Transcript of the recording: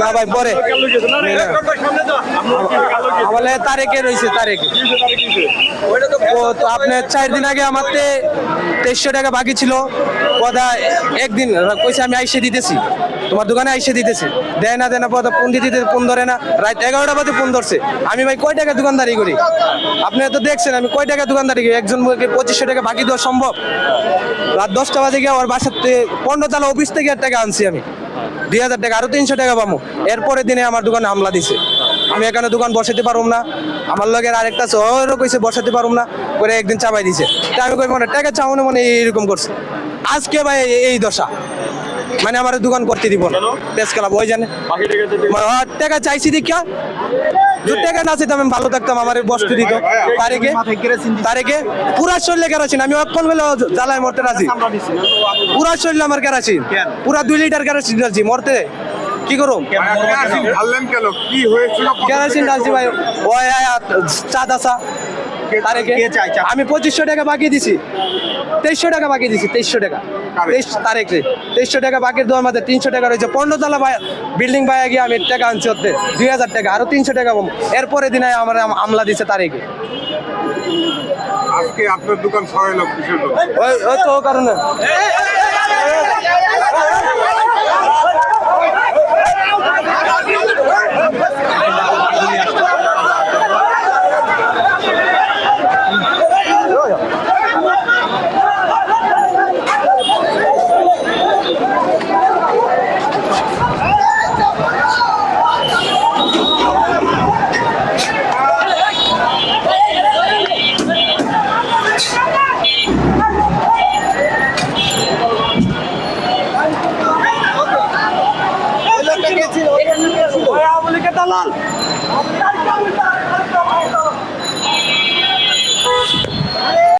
না ভাই পরে বলে তারেকে রয়েছে তারেকে। ও তো আপনার 4 দিন আগে আমার 2300 টাকা বাকি ছিল, কথা একদিন কইছে আমি আইসে দিতেছি, তোমার দোকানে আইসে দিতেছি, দেয় না পদ ফোন দিতে ফোন ধরে না, রাত 11টা বাজে ফোন ধরছে। আমি ভাই কয় টাকা দোকানদারি করি, আপনি তো দেখছেন আমি কয় টাকা দোকানদারি করি, একজন 2500 টাকা বাকি দেওয়া সম্ভব? রাত 10টা বাজে গিয়ে ওর বাসার 15 তালা অফিস থেকে টাকা আনছি আমি, 2000 টাকা, আরো 300 টাকা পাবো। এরপরের দিনে আমার দোকানে হামলা দিছে, আমি এখানে দোকান বসাতে পারবো না, আমার লগের আরেকটা শহরও কইছে বসাতে পারবো না করে একদিন চাপাই দিছে। তা আমি কই মানে টাকা চাও না, মানে এইরকম করছে। আজকে ভাই এই দশা, মানে আমার দোকান করতে দিব না, পেস খেলাম ওই জানে টাকা চাইছি দীক্ষা, দু টাকা না চাইতাম আমি ভালো থাকতাম, আমার বস্তু দিত তারেকে পুরা শরীরে কেরাসিন, আমি অক্ষণ হলে জ্বালায় মরতে রাজি, পুরা শরীরে আমার কেরাসিন, পুরা 2 লিটার কেরাসিন ঢালছি মরতে, কি করুম? কেরাসিন ঢালছি ভাই, ওই চাঁদ আসা তারেকে আমি 2500 টাকা বাকি দিছি, 2300 টাকা বাকি দিছি, 2300 টাকা তারেকে 2300 টাকা বাকি দেওয়ার মধ্যে 300 টাকা রয়েছে, 15 তলা বিল্ডিং বাইরে গিয়ে আমি টাকা আনছি ওতে 2000 টাকা, আরো 300 টাকা পাবো। এরপরে দিনে আমার আমলা দিছে তারেকে। আজকে আপনার দোকান সরাইল কিসের জন্য? ওই তো কারণে দালাল